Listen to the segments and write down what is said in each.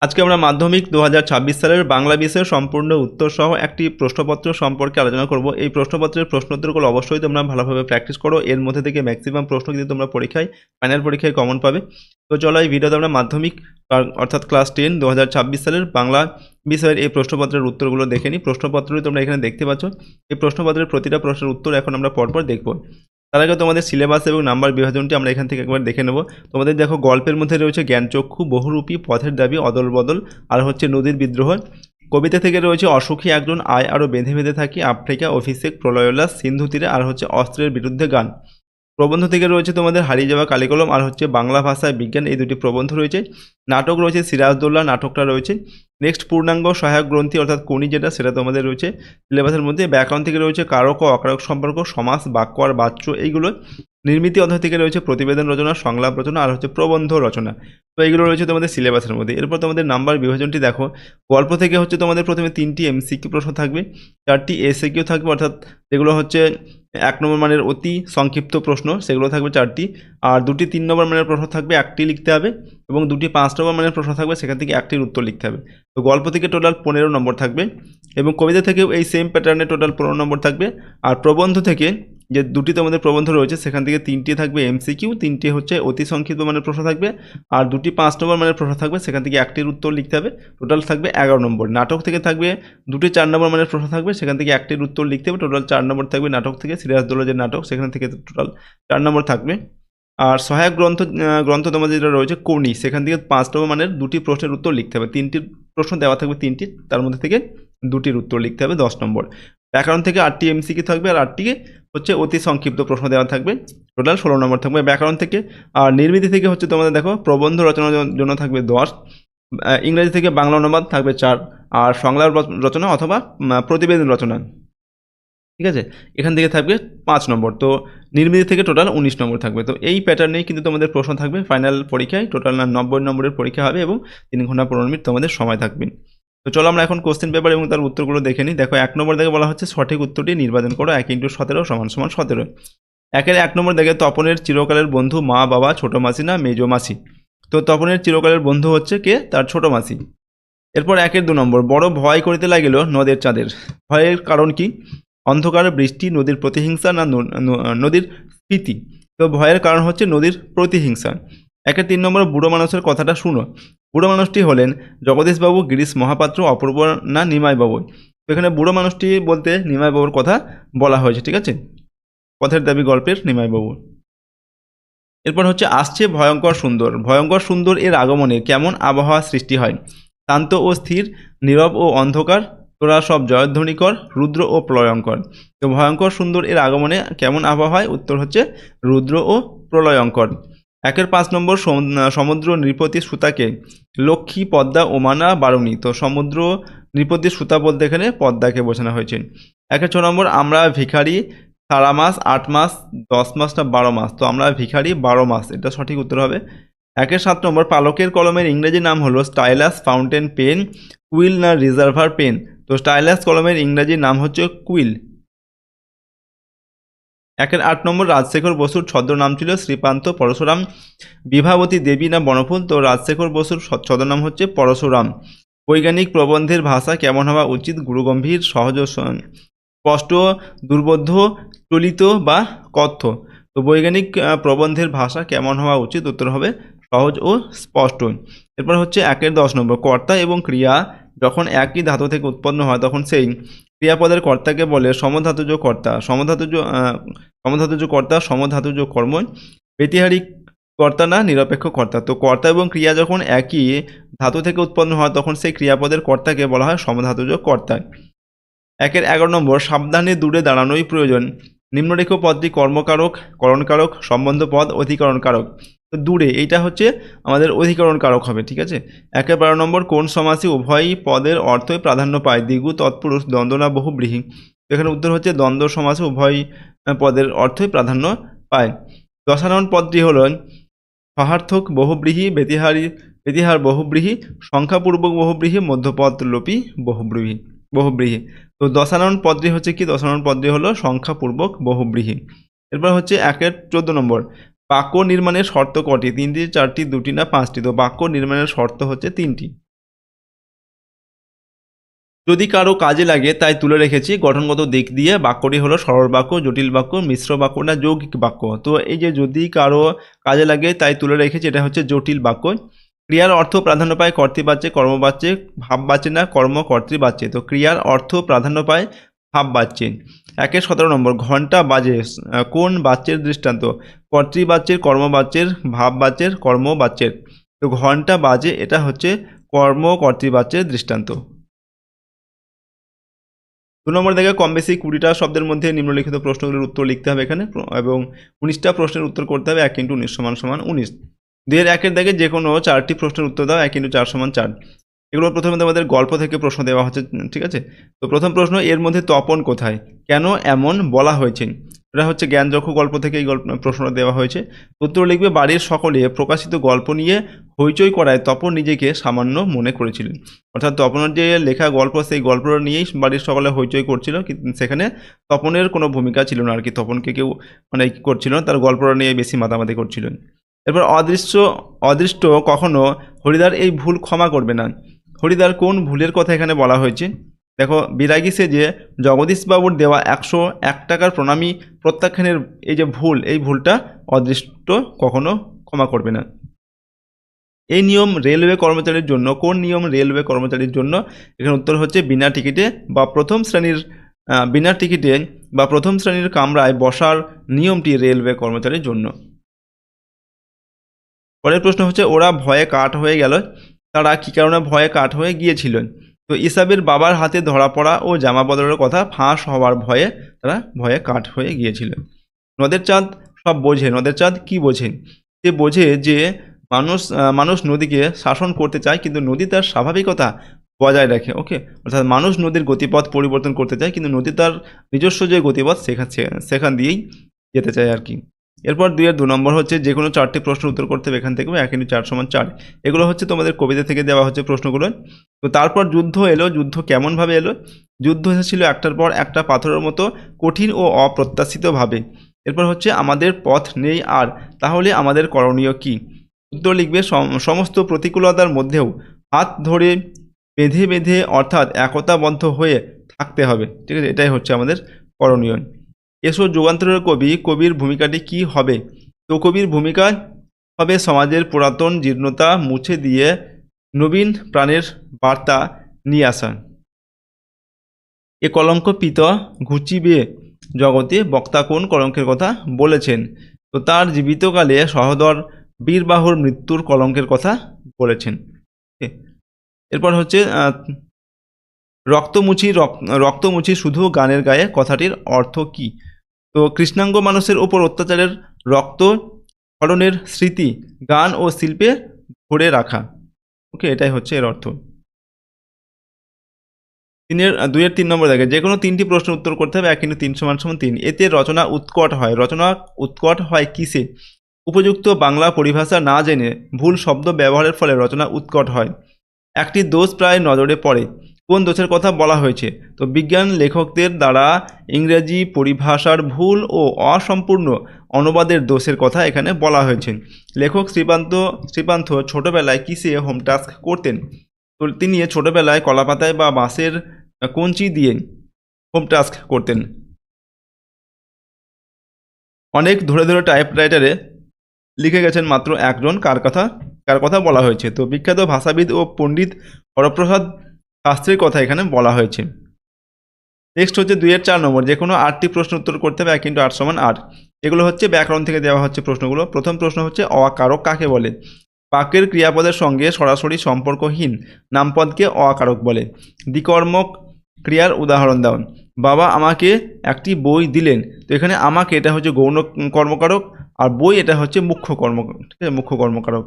আজকে আমরা মাধ্যমিক 2026 সালের বাংলা বিষয়ের সম্পূর্ণ উত্তর সহ একটি প্রশ্নপত্র সম্পর্কে আলোচনা করব। এই প্রশ্নপত্রের প্রশ্নোত্তরগুলো অবশ্যই তোমরা ভালোভাবে প্র্যাকটিস করো। এর মধ্যে থেকে ম্যাক্সিমাম প্রশ্ন কিন্তু তোমরা ফাইনাল পরীক্ষায় কমন পাবে। তো চলো এই ভিডিওতে আমরা মাধ্যমিক অর্থাৎ ক্লাস 10 2026 সালের বাংলা বিষয়ের এই প্রশ্নপত্রের উত্তরগুলো দেখে নিই। প্রশ্নপত্রটি তোমরা এখানে দেখতে পাচ্ছ। এই প্রশ্নপত্রের প্রতিটা প্রশ্নের উত্তর এখন আমরা পরপর দেখব। তার আগে তোমাদের সিলেবাস এবং নাম্বার বিভাজনটি আমরা এখান থেকে একবার দেখে নেব। তোমাদের দেখো গল্পের মধ্যে রয়েছে জ্ঞানচক্ষু, বহুরূপী, পথের দাবি, অদল বদল, আর হচ্ছে নদীর বিদ্রোহ। কবিতা থেকে রয়েছে অসুখী একজন, আয় আরও বেঁধে বেঁধে থাকি, আফ্রিকা, অভিষেক, প্রলয়োল্লাস, সিন্ধু তীরে, আর হচ্ছে অস্ত্রের বিরুদ্ধে গান। প্রবন্ধ থেকে রয়েছে তোমাদের হারিয়ে যাওয়া কালিকলম আর হচ্ছে বাংলা ভাষায় বিজ্ঞান, এই দুটি প্রবন্ধ রয়েছে। নাটক রয়েছে সিরাজদৌল্লা, নাটকটা রয়েছে। নেক্সট পূর্ণাঙ্গ সহায়ক গ্রন্থি অর্থাৎ কোনি যেটা, সেটা তোমাদের রয়েছে সিলেবাসের মধ্যে। ব্যাকরণ থেকে রয়েছে কারক ও অকারক সম্পর্ক, সমাস, বাক্য আর বাচ্য, এইগুলো। নির্মিতি অধ্যায় থেকে রয়েছে প্রতিবেদন রচনা, সংলাপ রচনা আর হচ্ছে প্রবন্ধ রচনা। তো এইগুলো রয়েছে তোমাদের সিলেবাসের মধ্যে। এরপর তোমাদের নাম্বার বিভাজনটি দেখো। গল্প থেকে হচ্ছে তোমাদের প্রথমে 3টি এমসিকিউ প্রশ্ন থাকবে, 4টি এসএকিউ থাকবে, অর্থাৎ যেগুলো হচ্ছে 1 নম্বর মানের অতি সংক্ষিপ্ত প্রশ্ন, সেগুলো থাকবে 4টি। আর 2টি 3 নম্বর মানের প্রশ্ন থাকবে, 1টি লিখতে হবে, এবং 2টি 5 নম্বর মানের প্রশ্ন থাকবে, সেখান থেকে 1টির উত্তর লিখতে হবে। তো গল্প থেকে টোটাল 15 নম্বর থাকবে, এবং কবিতা থেকেও এই সেম প্যাটার্নে টোটাল 15 নম্বর থাকবে। আর প্রবন্ধ থেকে যে 2টি তোমাদের প্রবন্ধ রয়েছে, সেখান থেকে 3টি থাকবে এমসিকিউ, 3টি হচ্ছে অতি সংক্ষিপ্ত মানের প্রশ্ন থাকবে, আর 2টি 5 নম্বর মানের প্রশ্ন থাকবে, সেখান থেকে 1টির উত্তর লিখতে হবে। টোটাল থাকবে 11 নম্বর। নাটক থেকে থাকবে 2টি 4 নম্বর মানের প্রশ্ন থাকবে, সেখান থেকে 1টির উত্তর লিখতে হবে। টোটাল 4 নম্বর থাকবে নাটক থেকে। সিরাজদৌল্লা যে নাটক, সেখান থেকে টোটাল 4 নম্বর থাকবে। আর সহায়ক গ্রন্থ তোমাদের যেটা রয়েছে কোনি, সেখান থেকে 5 নম্বর মানের 2টি প্রশ্নের উত্তর লিখতে হবে। 3টি প্রশ্ন দেওয়া থাকবে, 3টি, তার মধ্যে থেকে 2টির উত্তর লিখতে হবে, 10 নম্বর। ব্যাকরণ থেকে 8টি এমসিকিউ থাকবে, আর 8টি হচ্ছে অতি সংক্ষিপ্ত প্রশ্ন দেওয়া থাকবে, টোটাল 16 নম্বর থাকবে ব্যাকরণ থেকে। আর নির্মিতি থেকে হচ্ছে তোমাদের দেখো প্রবন্ধ রচনার জন্য থাকবে 10, ইংরেজি থেকে বাংলা অনুবাদ থাকবে 4, আর সংলাপ রচনা অথবা প্রতিবেদন রচনা, ঠিক আছে, এখান থেকে থাকবে 5 নম্বর। তো নির্মিতি থেকে টোটাল 19 নম্বর থাকবে। তো এই প্যাটার্নেই কিন্তু তোমাদের প্রশ্ন থাকবে ফাইনাল পরীক্ষায়। টোটাল 90 নম্বরের পরীক্ষা হবে এবং 3 ঘন্টা 15 মিনিট তোমাদের সময় থাকবে। তো চলো আমরা এখন কোশ্চেন পেপার এবং তার উত্তরগুলো দেখে নিই। দেখো 1 নম্বর দেখে বলা হচ্ছে সঠিক উত্তরটি নির্বাচন করো। 1 × 17 = 17। 1 নম্বর দেখে তপনের চিরকালের বন্ধু মা, বাবা, ছোট মাসি না মেজো মাসি। তো তপনের চিরকালের বন্ধু হচ্ছে কে? তার ছোট মাসি। এরপর 2 নম্বর বড় ভয় করিতে লাগিল নদের চাঁদের। ভয়ের কারণ কি? অন্ধকার, বৃষ্টি, নদীর প্রতিহিংসা না নদীর স্ফীতি। তো ভয়ের কারণ হচ্ছে নদীর প্রতিহিংসা। 3 নম্বর বুড়ো মানুষের কথাটা শুনো। বুড়ো মানুষটি হলেন জগদীশবাবু, গিরিশ মহাপাত্র, অপূর্ব না নিমাইবাবু। তো এখানে বুড়ো মানুষটি বলতে নিমাইবাবুর কথা বলা হয়েছে, ঠিক আছে, পথের দাবি গল্পের নিমাইবাবু। এরপর হচ্ছে আসছে ভয়ঙ্কর সুন্দর। ভয়ঙ্কর সুন্দর এর আগমনে কেমন আবহাওয়া সৃষ্টি হয়? শান্ত ও স্থির, নীরব ও অন্ধকার, তোরা সব জয়ধ্বনি কর, রুদ্র ও প্রলয়ঙ্কর। তো ভয়ঙ্কর সুন্দর এর আগমনে কেমন আবহাওয়া হয়? উত্তর হচ্ছে রুদ্র ও প্রলয়ঙ্কর। 5 নম্বর সমুদ্র নৃপতি সুতাকে লক্ষ্মী, পদ্মা, ওমানা, বারুণী। তো সমুদ্র নৃপতি সুতা বলতে এখানে পদ্মাকে বোঝানো হয়েছে। 6 নম্বর আমরা ভিখারি, 12 মাস, 8 মাস, 10 মাস না 12 মাস। তো আমরা ভিখারি 12 মাস, এটা সঠিক উত্তর হবে। 7 নম্বর পালকের কলমের ইংরেজি নাম হলো স্টাইলাস, ফাউন্টেন পেন, কুইল না রিজার্ভার পেন। তো স্টাইলাস কলমের ইংরেজি নাম হচ্ছে কুইল। 8 নম্বর রাজশেখর বসুর ছদ্মনাম ছিল শ্রীকান্ত পরশুরাম, বিভাবতী দেবী না বনফুল। তো রাজশেখর বসুর ছদ্মনাম হচ্ছে পরশুরাম। বৈজ্ঞানিক প্রবন্ধের ভাষা কেমন হওয়া উচিত? গুরুগম্ভীর, সহজ, স্পষ্ট, দুর্বোধ্য, চলিত বা কথ্য। তো বৈজ্ঞানিক প্রবন্ধের ভাষা কেমন হওয়া উচিত? উত্তর হবে সহজ ও স্পষ্ট। এরপর হচ্ছে 10 নম্বর কর্তা এবং ক্রিয়া যখন একই ধাতু থেকে উৎপন্ন হয়, তখন সেই ক্রিয়াপদের কর্তাকে বলে সমধাতুজ কর্তা। সমধাতুজ কর্তা, সমধাতুজ কর্ম। ব্যতিহারী কর্তা না নিরপেক্ষ কর্তা। তো কর্তা এবং ক্রিয়া যখন একই ধাতু থেকে উৎপন্ন হয়, তখন সেই ক্রিয়াপদের কর্তাকে বলা হয় সমধাতুজ কর্তা। 11 নম্বর সাবধানে দূরে দাঁড়ানোই প্রয়োজন। নিম্নরেখ পদটি কর্মকারক, করণকারক, সম্বন্ধ পদ, অধিকরণ কারক। তো দূরে এইটা হচ্ছে আমাদের অধিকরণ কারক হবে, ঠিক আছে। 12 নম্বর কোন সমাসী উভয় পদের অর্থই প্রাধান্য পায়? দ্বিগু, তৎপুরুষ, দ্বন্দ্ব না বহুব্রীহি। এখানে উত্তর হচ্ছে দ্বন্দ্ব সমাসে উভয় পদের অর্থই প্রাধান্য পায়। 10 পদটি হল সহার্থক বহুব্রীহি, ব্যতিহার বহুব্রীহি, সংখ্যাপূর্বক বহুব্রীহি, মধ্যপদ লোপী বহুব্রীহি। তো 10 পদটি হচ্ছে কি? 10 পদটি হলো সংখ্যাপূর্বক বহুব্রীহি। এরপর হচ্ছে 14 নম্বর বাক্য নির্মাণের শর্ত কটি? 3টি, 4টি, 2টি না 5টি। তো বাক্য নির্মাণের শর্ত হচ্ছে 3টি। যদি কারো কাজে লাগে তাই তুলে রেখেছি। গঠনগত দিক দিয়ে বাক্যটি হলো সরল বাক্য, জটিল বাক্য, মিশ্র বাক্য না যৌগিক বাক্য। তো এই যে যদি কারো কাজে লাগে তাই তুলে রেখেছি, এটা হচ্ছে জটিল বাক্য। ক্রিয়ার অর্থ প্রাধান্য পায় কর্তৃবাচ্যে, কর্মবাচ্যে, ভাববাচ্যে না কর্মকর্তৃবাচ্যে। তো ক্রিয়ার অর্থ প্রাধান্য পায় ভাববাচ্যে। 17 নম্বর, ঘন্টা বাজে কোন বাচ্যের দৃষ্টান্ত? কর্তৃবাচ্যের, কর্মবাচ্যের, ভাববাচ্যের, কর্মবাচ্যের। তো ঘন্টা বাজে এটা হচ্ছে কর্তৃবাচ্যের দৃষ্টান্ত। 2 নম্বর দেখে কম বেশি 20টা শব্দের মধ্যে নিম্নলিখিত প্রশ্নগুলির উত্তর লিখতে হবে এখানে এবং 19টা প্রশ্নের উত্তর করতে হবে। 1 × 19 = 19। 2-1 দেখে যে কোনো 4টি প্রশ্নের উত্তর দাও। 1 × 4 = 4। এগুলো প্রথমে তোমাদের গল্প থেকে প্রশ্ন দেওয়া হচ্ছে, ঠিক আছে? তো প্রথম প্রশ্ন, এর মধ্যে তপন কোথায়, কেন এমন বলা হয়েছে? এটা হচ্ছে জ্ঞানচক্ষু গল্প থেকে এই প্রশ্নটা দেওয়া হয়েছে। উত্তর লিখবে, বাড়ির সকলে প্রকাশিত গল্প নিয়ে হইচই করায় তপন নিজেকে সামান্য মনে করেছিলেন। অর্থাৎ তপনের যে লেখা গল্প, সেই গল্পটা নিয়েই বাড়ির সকলে হইচই করছিল, কিন্তু সেখানে তপনের কোনো ভূমিকা ছিল না আর কি। তপনকে কেউ মানে কী করছিল না, তার গল্পটা নিয়ে বেশি মাতামাতি করছিলেন। এরপর অদৃষ্ট কখনো হরিদার এই ভুল ক্ষমা করবে না। হরিদার কোন ভুলের কথা এখানে বলা হয়েছে? দেখো, বিরাগী সেজে জগদীশবাবুর দেওয়া 101 টাকার প্রণামী প্রত্যাখ্যানের এই যে ভুল, এই ভুলটা অদৃষ্ট কখনো ক্ষমা করবে না। এই নিয়ম রেলওয়ে কর্মচারীর জন্য। কোন নিয়ম রেলওয়ে কর্মচারীর জন্য? এখানে উত্তর হচ্ছে বিনা টিকিটে বা প্রথম শ্রেণীর কামরায় বসার নিয়মটি রেলওয়ে কর্মচারীর জন্য। পরের প্রশ্ন হচ্ছে, ওরা ভয়ে কাঠ হয়ে গেল। তারা কী কারণে ভয়ে কাঠ হয়ে গিয়েছিলেন? তো ইসাবের বাবার হাতে ধরা পড়া ও জামা বদলের কথা ফাঁস হওয়ার ভয়ে তারা ভয়ে কাঠ হয়ে গিয়েছিলেন। নদের চাঁদ সব বোঝে। নদের চাঁদ কি বোঝে? সে বোঝে যে মানুষ নদীকে শাসন করতে চায়, কিন্তু নদী তার স্বাভাবিকতা বজায় রাখে। ওকে, অর্থাৎ মানুষ নদীর গতিপথ পরিবর্তন করতে চায়, কিন্তু নদী তার নিজস্ব যে গতিপথ সেখান দিয়েই যেতে চায় আর কি। এরপর 2 নম্বর হচ্ছে, যে কোনো 4টি প্রশ্নের উত্তর করতে হবে এখান থেকে। 1 × 4 = 4। এগুলো হচ্ছে তোমাদের কবিতা থেকে দেওয়া হচ্ছে প্রশ্নগুলো। তো তারপর যুদ্ধ এলো। যুদ্ধ কেমনভাবে এলো? যুদ্ধ এসেছিল একটার পর একটা পাথরের মতো কঠিন ও অপ্রত্যাশিতভাবে। এরপর হচ্ছে, আমাদের পথ নেই আর, তাহলে আমাদের করণীয় কি? উত্তর লিখবে, সমস্ত প্রতিকূলতার মধ্যেও হাত ধরে বেঁধে বেঁধে অর্থাৎ একতাবদ্ধ হয়ে থাকতে হবে। ঠিক আছে, এটাই হচ্ছে আমাদের করণীয়। এসো যুগান্তরের কবি। কবির ভূমিকাটি কি হবে? তো কবির ভূমিকা হবে সমাজের পুরাতন জীর্ণতা মুছে দিয়ে নবীন প্রাণের বার্তা নিয়ে আসা। এ কলঙ্ক পিত ঘুচিবে জগতে, বক্তা কোন কলঙ্কের কথা বলেছেন? তো তার জীবিতকালে সহোদর বীরবাহুর মৃত্যুর কলঙ্কের কথা বলেছেন। এরপর হচ্ছে, রক্তমুছি শুধু গানের গায়ে কথাটির অর্থ কী? তো কৃষ্ণাঙ্গ মানুষের ওপর অত্যাচারের রক্ত ক্ষরণের স্মৃতি গান ও শিল্পে ধরে রাখা। ওকে, এটাই হচ্ছে এর অর্থ। 2-3 নম্বর দেখে যে কোনো 3টি প্রশ্নের উত্তর করতে হবে। 1 × 3 = 3। এতে রচনা উৎকট হয়। রচনা উৎকট হয় কিসে? উপযুক্ত বাংলা পরিভাষা না জেনে ভুল শব্দ ব্যবহারের ফলে রচনা উৎকট হয়। একটি দোষ প্রায় নজরে পড়ে। কোন দোষের কথা বলা হয়েছে? তো বিজ্ঞান লেখকদের দ্বারা ইংরেজি পরিভাষার ভুল ও অসম্পূর্ণ অনুবাদের দোষের কথা এখানে বলা হয়েছে। লেখক শ্রীপান্থ ছোটবেলায় কিসে হোম টাস্ক করতেন? তো তিনি ছোটবেলায় কলাপাতায় বা বাঁশের কঞ্চি দিয়ে হোম টাস্ক করতেন। অনেক ধরে ধরে টাইপরাইটারে লিখে গেছেন মাত্র একজন। কার কথা বলা হয়েছে? তো বিখ্যাত ভাষাবিদ ও পণ্ডিত হরপ্রসাদ শাস্ত্রীর কথা এখানে বলা হয়েছে। নেক্সট হচ্ছে 2-4 নম্বর, যে কোনো 8টি প্রশ্ন উত্তর করতে হবে। 1 × 8 = 8। এগুলো হচ্ছে ব্যাকরণ থেকে দেওয়া হচ্ছে প্রশ্নগুলো। প্রথম প্রশ্ন হচ্ছে, অকারক কাকে বলে? বাক্যের ক্রিয়াপদের সঙ্গে সরাসরি সম্পর্কহীন নামপদকে অকারক বলে। দ্বিকর্মক ক্রিয়ার উদাহরণ দাও। বাবা আমাকে একটি বই দিলেন। তো এখানে আমাকে এটা হচ্ছে গৌণ কর্মকারক, আর বই এটা হচ্ছে মুখ্য কর্মকারক।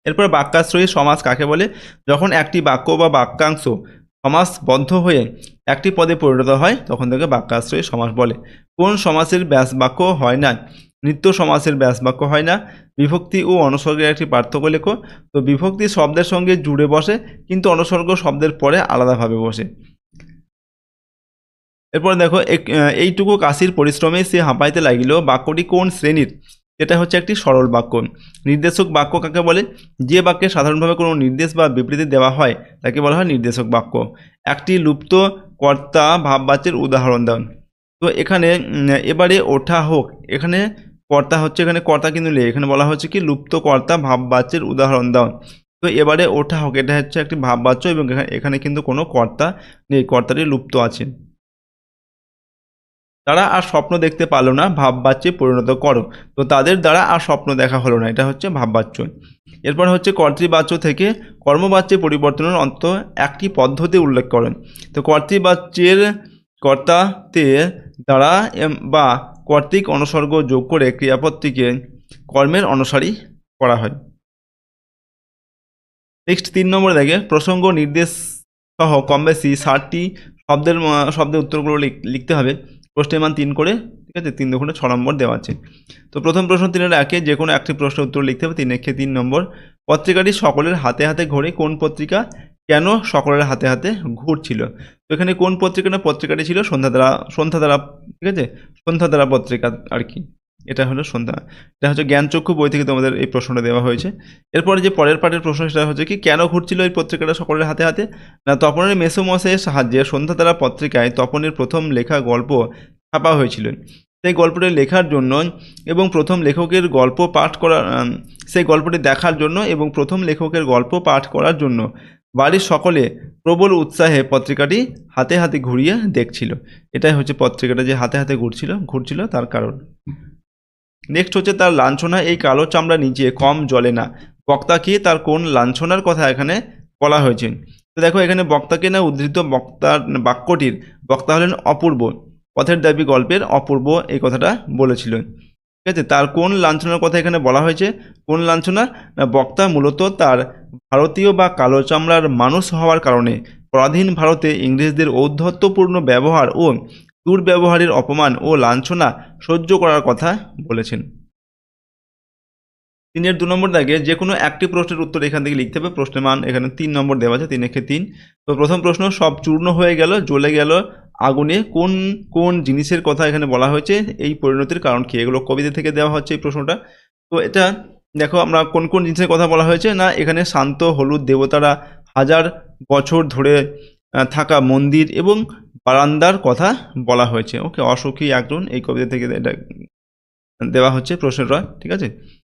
এরপর বাক্যাশ্রয়ী সমাস কাকে বলে? যখন একটি বাক্য বা বাক্যাংশ সমাসবদ্ধ হয়ে একটি পদে পরিণত হয় তখন তাকে বাক্যাশ্রয়ী সমাস বলে। কোন সমাসের ব্যাস বাক্য হয় না? নিত্য সমাসের ব্যাস বাক্য হয় না। বিভক্তি ও অনুসর্গের একটি পার্থক্য লেখো। তো বিভক্তি শব্দের সঙ্গে জুড়ে বসে, কিন্তু অনুসর্গ শব্দের পরে আলাদাভাবে বসে। এরপর দেখো, এইটুকু কাশির পরিশ্রমে সে হাঁপাইতে লাগিল। বাক্যটি কোন শ্রেণীর? সেটা হচ্ছে একটি সরল বাক্য। নির্দেশক বাক্য কাকে বলে? যে বাক্যে সাধারণভাবে কোনো নির্দেশ বা বিবৃতি দেওয়া হয় তাকে বলা হয় নির্দেশক বাক্য। একটি লুপ্ত কর্তা ভাববাচ্যের উদাহরণ দাও। তো এখানে এবারে ওঠা হোক, এখানে কর্তা হচ্ছে, এখানে কর্তা কিন্তু নেই, এখানে বলা হচ্ছে কি লুপ্ত কর্তা ভাববাচ্যের উদাহরণ দাও। তো এবারে ওঠা হোক এটা হচ্ছে একটি ভাববাচ্য এবং এখানে কিন্তু কোনো কর্তা নেই, কর্তাটি লুপ্ত আছে। তারা আর স্বপ্ন দেখতে পারলো না, ভাববাচ্যে পরিণত করো। তো তাদের দ্বারা আর স্বপ্ন দেখা হলো না, এটা হচ্ছে ভাববাচ্য। এরপর হচ্ছে কর্তৃবাচ্য থেকে কর্মবাচ্যে পরিবর্তনের অন্তত একটি পদ্ধতি উল্লেখ করেন। তো কর্তৃবাচ্যের কর্তাতে দ্বারা বা কর্তৃক অনুসর্গ যোগ করে ক্রিয়াপদটিকে কর্মের অনুসারী করা হয়। নেক্সট 3 নম্বরে দেখে প্রসঙ্গ নির্দেশ সহ কম বেশি 60টি শব্দের উত্তরগুলো লিখতে হবে। প্রশ্নের মান 3 করে, ঠিক আছে, 3 দুগুণে 6 নম্বর দেওয়া আছে। তো প্রথম প্রশ্ন 3-এর একে যে কোনো একটি প্রশ্নের উত্তর লিখতে হবে, 3 একে 3 নম্বর। পত্রিকাটি সকলের হাতে হাতে ঘোরে, কোন পত্রিকা? কেন সকলের হাতে হাতে ঘুরছিল? তো এখানে কোন পত্রিকা না, পত্রিকাটি ছিল সন্ধ্যাধারা, ঠিক আছে, সন্ধ্যাধারা পত্রিকা আর কি, এটা হলো সন্ধ্যা। এটা হচ্ছে জ্ঞানচক্ষু বই থেকে তোমাদের এই প্রশ্নটা দেওয়া হয়েছে। এরপরে যে পরের পার্টের প্রশ্ন সেটা হচ্ছে কি কেন ঘুরছিল এই পত্রিকাটা সকলের হাতে হাতে? না, তপনের মেসোমশাইয়ের সাহায্যে সন্ধ্যাতারা পত্রিকায় তপনের প্রথম লেখা গল্প ছাপা হয়েছিল। সেই গল্পটি লেখার জন্য এবং প্রথম লেখকের গল্প পাঠ করা, সেই গল্পটি দেখার জন্য এবং প্রথম লেখকের গল্প পাঠ করার জন্য বাড়ির সকলে প্রবল উৎসাহে পত্রিকাটি হাতে হাতে ঘুরিয়ে দেখছিল। এটাই হচ্ছে পত্রিকাটা যে হাতে হাতে ঘুরছিল তার কারণ। নেক্সট হচ্ছে তার লাঞ্ছনা এই কালো চামড়া নিচে কম জ্বলে না। বক্তাকে তার কোন লাঞ্ছনার কথা এখানে বলা হয়েছে? তো দেখো এখানে বক্তাকে না উদ্ধৃত বক্তার বাক্যটির বক্তা হলেন অপূর্ব, পথের দাবি গল্পের অপূর্ব এই কথাটা বলেছিল, ঠিক আছে। তার কোন লাঞ্ছনার কথা এখানে বলা হয়েছে? কোন লাঞ্ছনা না, বক্তা মূলত তার ভারতীয় বা কালো চামড়ার মানুষ হওয়ার কারণে পরাধীন ভারতে ইংরেজদের ঔদ্ধত্যপূর্ণ ব্যবহার ও দুর্ব্যবহারের অপমান ও লাঞ্ছনা সহ্য করার কথা বলেছেন। 3-এর 2 নম্বর দাগে যে কোনো একটি প্রশ্নের উত্তর এখান থেকে লিখতে হবে। প্রশ্নের মান এখানে 3 নম্বর দেওয়া আছে, 3 একে 3। তো প্রথম প্রশ্ন, সব চূর্ণ হয়ে গেল, জ্বলে গেল আগুনে, কোন কোন জিনিসের কথা এখানে বলা হয়েছে? এই পরিণতির কারণ কি? এগুলো কবিতা থেকে দেওয়া হচ্ছে এই প্রশ্নটা। তো এটা দেখো আমরা কোন কোন জিনিসের কথা বলা হয়েছে না, এখানে শান্ত হলুদ দেবতারা, হাজার বছর ধরে থাকা মন্দির এবং বারান্দার কথা বলা হয়েছে। ওকে, অসুখী একজন এই কবিতা থেকে এটা দেওয়া হচ্ছে প্রশ্নটা, ঠিক আছে।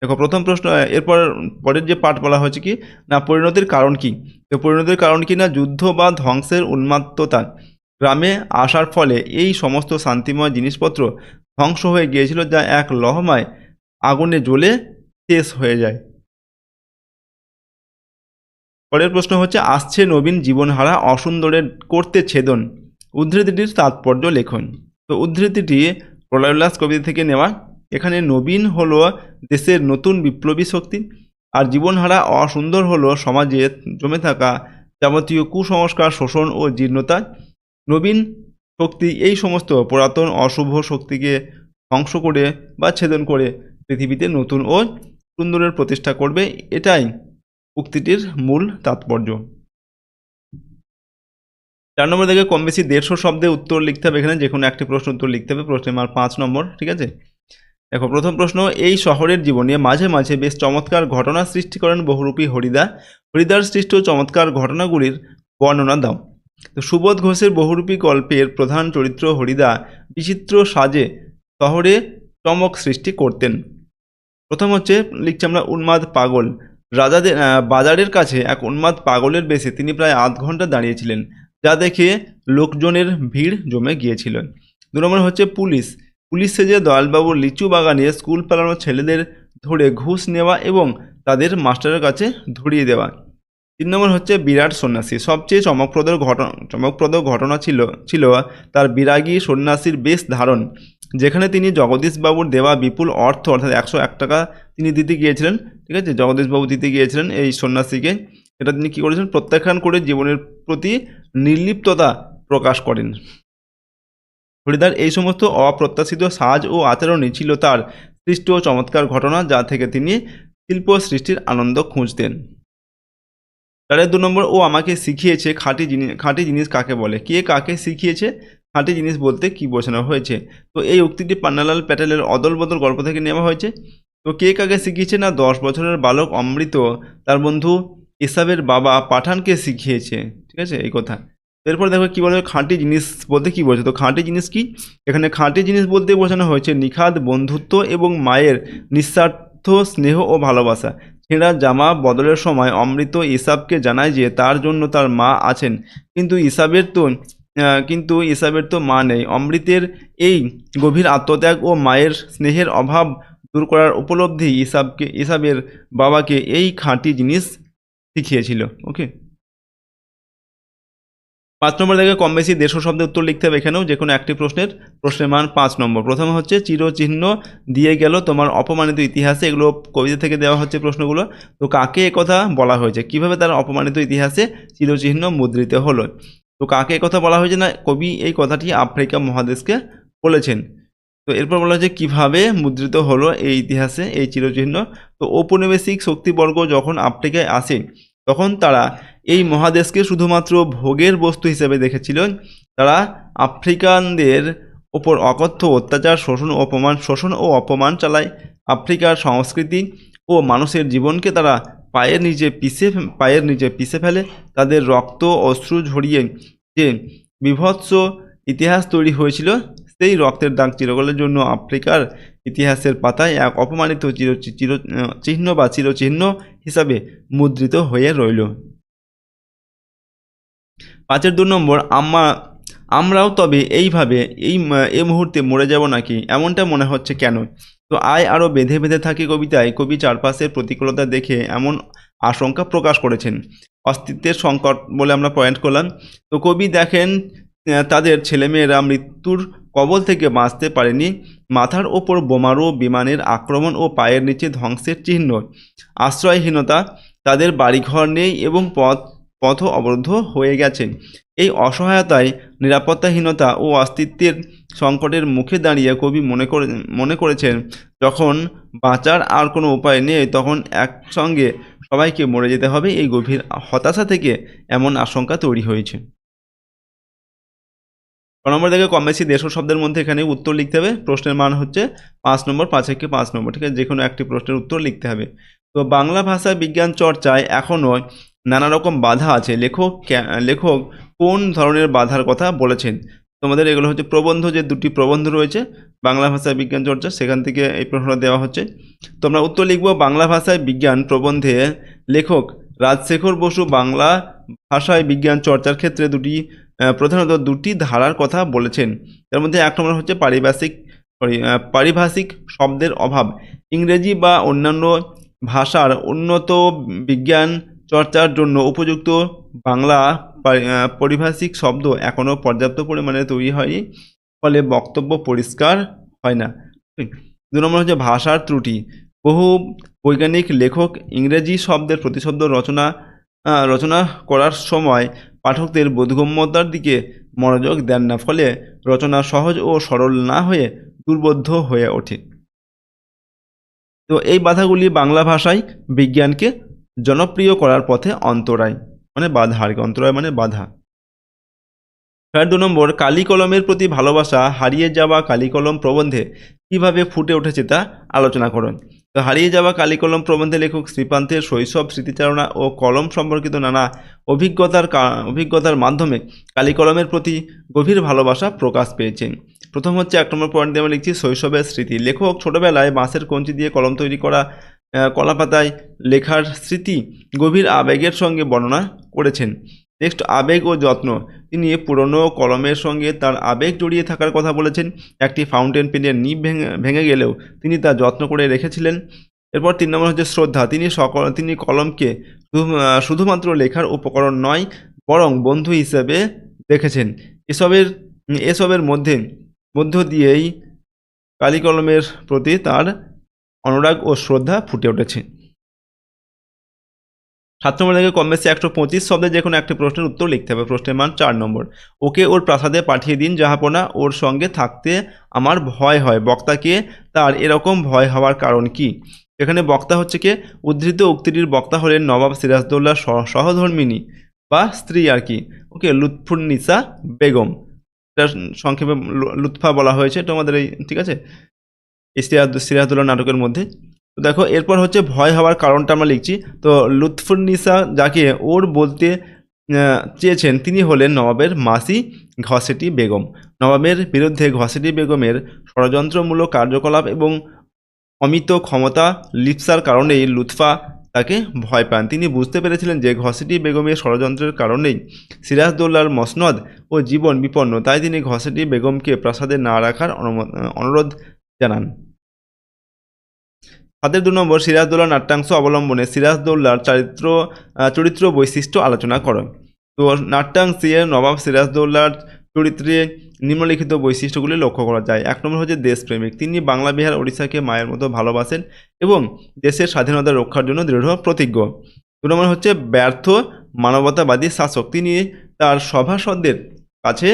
দেখো প্রথম প্রশ্ন, এরপর পরের যে পাঠ বলা হয়েছে কি না পরিণতির কারণ কি? তো পরিণতির কারণ কি না, যুদ্ধ বা ধ্বংসের উন্মাত্ততা গ্রামে আসার ফলে এই সমস্ত শান্তিময় জিনিসপত্র ধ্বংস হয়ে গিয়েছিল, যা এক লহমায় আগুনে জ্বলে শেষ হয়ে যায়। পরের প্রশ্ন হচ্ছে আসছে নবীন জীবনহারা অসুন্দরের করতে ছেদন, উদ্ধৃতিটির তাৎপর্য লেখন। তো উদ্ধৃতিটি প্রলয়োল্লাস কবিতা থেকে নেওয়া। এখানে নবীন হলো দেশের নতুন বিপ্লবী শক্তি, আর জীবনহারা অসুন্দর হলো সমাজে জমে থাকা যাবতীয় কুসংস্কার, শোষণ ও জীর্ণতা। নবীন শক্তি এই সমস্ত পুরাতন অশুভ শক্তিকে ধ্বংস করে বা ছেদন করে পৃথিবীতে নতুন ও সুন্দরের প্রতিষ্ঠা করবে, এটাই উক্তিটির মূল তাৎপর্য। 4 নম্বর থেকে কম বেশি 150 শব্দে উত্তর লিখতে হবে, এখানে যে কোনো একটি প্রশ্ন উত্তর লিখতে হবে। প্রশ্নের মান 5 নম্বর, ঠিক আছে। দেখো প্রথম প্রশ্ন, এই শহরের জীবনে মাঝে মাঝে বেশ চমৎকার ঘটনা সৃষ্টি করেন বহুরূপী হরিদা, হরিদার সৃষ্ট চমৎকার ঘটনাগুলির বর্ণনা দাও। তো সুবোধ ঘোষের বহুরূপী গল্পের প্রধান চরিত্র হরিদা বিচিত্র সাজে শহরে চমক সৃষ্টি করতেন। প্রথম হচ্ছে লিখছি আমরা উন্মাদ পাগল। বাজারের কাছে এক উন্মাদ পাগলের বেশে তিনি প্রায় আধ ঘন্টা দাঁড়িয়েছিলেন, যা দেখে লোকজনের ভিড় জমে গিয়েছিল। 2 নম্বর হচ্ছে পুলিশ সেজে দয়ালবাবুর লিচু বাগানে স্কুল পালানো ছেলেদের ধরে ঘুষ নেওয়া এবং তাদের মাস্টারের কাছে ধরিয়ে দেওয়া। 3 নম্বর হচ্ছে বিরাট সন্ন্যাসী। সবচেয়ে চমকপ্রদ ঘটনা ছিল তার বিরাগী সন্ন্যাসীর বেশ ধারণ, যেখানে তিনি জগদীশবাবুর দেওয়া বিপুল অর্থ অর্থাৎ 101 টাকা তিনি দিতে গিয়েছিলেন, ঠিক আছে, জগদীশবাবু দিতে গিয়েছিলেন এই সন্ন্যাসীকে। এটা তিনি কী করেছেন? প্রত্যাখ্যান করে জীবনের প্রতি নির্লিপ্ততা প্রকাশ করেন। হরিদার এই সমস্ত অপ্রত্যাশিত সাজ ও আচরণই ছিল তার সৃষ্ট চমৎকার ঘটনা, যা থেকে তিনি শিল্প সৃষ্টির আনন্দ খুঁজতেন। 2 নম্বর, ও আমাকে শিখিয়েছে খাঁটি জিনিস কাকে বলে? কে কাকে শিখিয়েছে? খাঁটি জিনিস বলতে কি বোঝানো হয়েছে? তো এই উক্তিটি পান্নালাল প্যাটেলের অদল বদল গল্প থেকে নেওয়া হয়েছে। তো কে কাকে শিখিয়েছে না 10 বছরের বালক অমৃত তার বন্ধু ইসাবের বাবা পাঠানকে শিখিয়েছে। ঠিক আছে, এই কথা। এরপর দেখো কি বলে, খাঁটি জিনিস বলতে কি বোঝে। তো খাঁটি জিনিস কি, এখানে খাঁটি জিনিস বলতে বোঝানো হয়েছে নিখাদ বন্ধুত্ব এবং মায়ের নিঃস্বার্থ স্নেহ ও ভালোবাসা। ছেঁড়া জামা বদলের সময় অমৃত ইসাবকে জানায় যে তার জন্য তার মা আছেন, কিন্তু ইসাবের তো মা নেই। অমৃতের এই গভীর আত্মত্যাগ ও মায়ের স্নেহের অভাব দূর করার উপলব্ধি ইসাবের বাবাকে এই খাঁটি জিনিস শিখিয়েছিল। ওকে, 5 নম্বর থেকে কম বেশি 150 শব্দের উত্তর লিখতে হবে। এখানেও যে কোনো একটি প্রশ্নের মান 5 নম্বর। প্রথমে হচ্ছে চিরচিহ্ন দিয়ে গেল তোমার অপমানিত ইতিহাসে। এগুলো কবিতা থেকে দেওয়া হচ্ছে প্রশ্নগুলো। তো কাকে একথা বলা হয়েছে, কিভাবে তার অপমানিত ইতিহাসে চিরচিহ্ন মুদ্রিত হলো। তো কাকে একথা বলা হয়েছে না, কবি এই কথাটি আফ্রিকা মহাদেশকে বলেছেন। তো এরপর বলা হচ্ছে কিভাবে মুদ্রিত হলো এই ইতিহাসে এই চিরচিহ্ন। তো ঔপনিবেশিক শক্তিবর্গ যখন আফ্রিকায় আসে তখন তারা এই মহাদেশকে শুধুমাত্র ভোগের বস্তু হিসেবে দেখেছিল। তারা আফ্রিকানদের ওপর অকথ্য অত্যাচার, শোষণ ও অপমান চালায়। আফ্রিকার সংস্কৃতি ও মানুষের জীবনকে তারা পায়ের নিচে পিষে ফেলে। তাদের রক্ত অশ্রু ঝরিয়ে যে বীভৎস ইতিহাস তৈরি হয়েছিল, সেই রক্তের দাগ চিরকালের জন্য আফ্রিকার ইতিহাসের পাতায় এক অপমানিত চিরচিহ্ন হিসাবে মুদ্রিত হয়ে রইল। 5-এর 2 নম্বর, আমরাও তবে এইভাবে এই মুহূর্তে মরে যাব নাকি, এমনটা মনে হচ্ছে কেন। তো আরও বেঁধে বেঁধে থাকে কবিতায় কবি চারপাশের প্রতিকূলতা দেখে এমন আশঙ্কা প্রকাশ করেছেন। অস্তিত্বের সংকট বলে আমরা পয়েন্ট করলাম। তো কবি দেখেন তাদের ছেলেমেয়েরা মৃত্যুর কবল থেকে বাঁচতে পারেনি। মাথার ওপর বোমারু, বিমানের আক্রমণ ও পায়ের নিচে ধ্বংসের চিহ্ন। আশ্রয়হীনতা, তাদের বাড়িঘর নেই এবং পথ অবরুদ্ধ হয়ে গেছে। এই অসহায়তায়, নিরাপত্তাহীনতা ও অস্তিত্বের সংকটের মুখে দাঁড়িয়ে কবি মনে করেছেন যখন বাঁচার আর কোনো উপায় নেই তখন একসঙ্গে সবাইকে মরে যেতে হবে। এই গভীর হতাশা থেকে এমন আশঙ্কা তৈরি হয়েছে। 6 নম্বর থেকে কম বেশি 150 শব্দের মধ্যে এখানে উত্তর লিখতে হবে। প্রশ্নের মান হচ্ছে 5 নম্বর, 5 নম্বর। ঠিক আছে, যে কোনো একটি প্রশ্নের উত্তর লিখতে হবে। তো বাংলা ভাষা বিজ্ঞান চর্চায় এখনও নানা রকম বাধা আছে। লেখক কোন ধরনের বাধার কথা বলেছেন। তোমাদের এগুলো হচ্ছে প্রবন্ধ, যে 2টি প্রবন্ধ রয়েছে বাংলা ভাষায় বিজ্ঞান চর্চা, সেখান থেকে এই প্রশ্নটা দেওয়া হচ্ছে। তোমরা উত্তর লিখব। বাংলা ভাষায় বিজ্ঞান প্রবন্ধে লেখক রাজশেখর বসু বাংলা ভাষায় বিজ্ঞান চর্চার ক্ষেত্রে প্রধানত 2টি ধারার কথা বলেছেন। তার মধ্যে 1 নম্বর হচ্ছে পারিভাষিক শব্দের অভাব। ইংরেজি বা অন্যান্য ভাষার উন্নত বিজ্ঞান চর্চার জন্য উপযুক্ত বাংলা পারিভাষিক শব্দ এখনও পর্যাপ্ত পরিমাণে তৈরি হয়নি, ফলে বক্তব্য পরিষ্কার হয় না। 2 নম্বর হচ্ছে ভাষার ত্রুটি। বহু বৈজ্ঞানিক লেখক ইংরেজি শব্দের প্রতিশব্দ রচনা করার সময় পাঠকদের বোধগম্যতার দিকে মনোযোগ দেন না, ফলে রচনা সহজ ও সরল না হয়ে দুর্বোধ্য হয়ে ওঠে। তো এই বাধাগুলি বাংলা ভাষায় বিজ্ঞানকে জনপ্রিয় করার পথে অন্তরায়, মানে বাধা আর কি। অন্তরায় মানে বাধা। 2 নম্বর, কালি কলমের প্রতি ভালোবাসা হারিয়ে যাওয়া কালি কলম প্রবন্ধে কিভাবে ফুটে উঠেছে তা আলোচনা করুন। তো হারিয়ে যাওয়া কালি কলম প্রবন্ধে লেখক শ্রীকান্তের শৈশব, স্মৃতিচারণা ও কলম সম্পর্কিত নানা অভিজ্ঞতার মাধ্যমে কালি কলমের প্রতি গভীর ভালোবাসা প্রকাশ পেয়েছে। প্রথম হচ্ছে 1 নম্বর পয়েন্ট দিয়ে আমরা লিখছি শৈশবের স্মৃতি। লেখক ছোটবেলায় বাঁশের কঞ্চি দিয়ে কলম তৈরি করা, কলাপাতায় লেখার স্মৃতি গভীর আবেগের সঙ্গে বর্ণনা করেছেন। নেক্সট, আবেগ ও যত্ন। তিনি পুরনো কলমের সঙ্গে তার আবেগ জড়িয়ে থাকার কথা বলেছেন। একটি ফাউন্টেন পেনের নিব ভেঙে গেলেও তিনি তা যত্ন করে রেখেছিলেন। এরপর 3 নম্বর হচ্ছে শ্রদ্ধা। তিনি কলমকে শুধুমাত্র লেখার উপকরণ নয় বরং বন্ধু হিসেবে দেখেছেন। এসবের মধ্য দিয়েই কালি কলমের প্রতি তার অনুরাগ ও শ্রদ্ধা ফুটে উঠেছে। 7 নম্বর থেকে কম বেশি 125 শব্দে যে কোনো একটি প্রশ্নের উত্তর লিখতে হবে। প্রশ্নের মান 4 নম্বর। ওকে ওর প্রাসাদে পাঠিয়ে দিন জাহাপনা, ওর সঙ্গে থাকতে আমার ভয় হয়। বক্তাকে তার এরকম ভয় হওয়ার কারণ কি। এখানে বক্তা হচ্ছে কে, উদ্ধৃত উক্তিটির বক্তা হলেন নবাব সিরাজদৌল্লার সহধর্মিণী বা স্ত্রী আর কি। ওকে, লুৎফুন্নিসা বেগম, এটা সংক্ষেপে লুৎফা বলা হয়েছে তোমাদের এই, ঠিক আছে, সিরাজদৌল্লা নাটকের মধ্যে। তো দেখো এরপর হচ্ছে ভয় হওয়ার কারণটা আমরা লিখছি। তো লুৎফুন্নিসা যাকে ওর বলতে চেয়েছেন তিনি হলেন নবাবের মাসি ঘসেটি বেগম। নবাবের বিরুদ্ধে ঘসেটি বেগমের ষড়যন্ত্রমূলক কার্যকলাপ এবং অমিত ক্ষমতা লিপ্সার কারণেই লুৎফা তাকে ভয় পান। তিনি বুঝতে পেরেছিলেন যে ঘসেটি বেগমের ষড়যন্ত্রের কারণেই সিরাজদৌল্লার মসনদ ও জীবন বিপন্ন, তাই তিনি ঘসেটি বেগমকে প্রাসাদে না রাখার অনুরোধ জানান। 2 নম্বর সিরাজদৌল্লার নাট্যাংশ অবলম্বনে সিরাজদৌল্লার চরিত্র বৈশিষ্ট্য আলোচনা করো। তো নাট্যাংশে নবাব সিরাজদৌল্লার চরিত্রে নিম্নলিখিত বৈশিষ্ট্যগুলি লক্ষ্য করা যায়। 1 নম্বর হচ্ছে দেশপ্রেমিক। তিনি বাংলা বিহার ওড়িশাকে মায়ের মতো ভালোবাসেন এবং দেশের স্বাধীনতা রক্ষার জন্য দৃঢ় প্রতিজ্ঞ। 2 নম্বর হচ্ছে ব্যর্থ মানবতাবাদী শাসক। তিনি তার সভাসদদের কাছে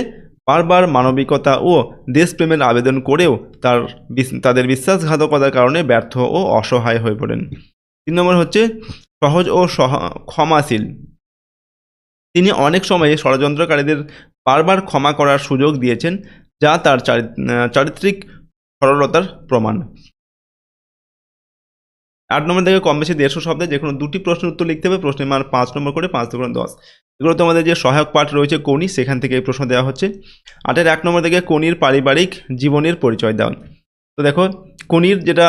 বারবার মানবিকতা ও দেশপ্রেমের আবেদন করেও তাদের বিশ্বাসঘাতকতার কারণে ব্যর্থ ও অসহায় হয়ে পড়েন। 3 নম্বর হচ্ছে সহজ ও ক্ষমাশীল। তিনি অনেক সময়ে ষড়যন্ত্রকারীদের বারবার ক্ষমা করার সুযোগ দিয়েছেন, যা তার চারিত্রিক সরলতার প্রমাণ। 8 নম্বর থেকে কম বেশি 150 শব্দে যে কোনো 2টি প্রশ্নের উত্তর লিখতে হবে। প্রশ্নের মান 5 নম্বর করে, 5 × 10। এগুলো তোমাদের যে সহায়ক পাঠ রয়েছে কোনি, সেখান থেকে এই প্রশ্ন দেওয়া হচ্ছে। 8-এর 1 নম্বর থেকে কোনির পারিবারিক জীবনের পরিচয় দাও। তো দেখো কোনির যেটা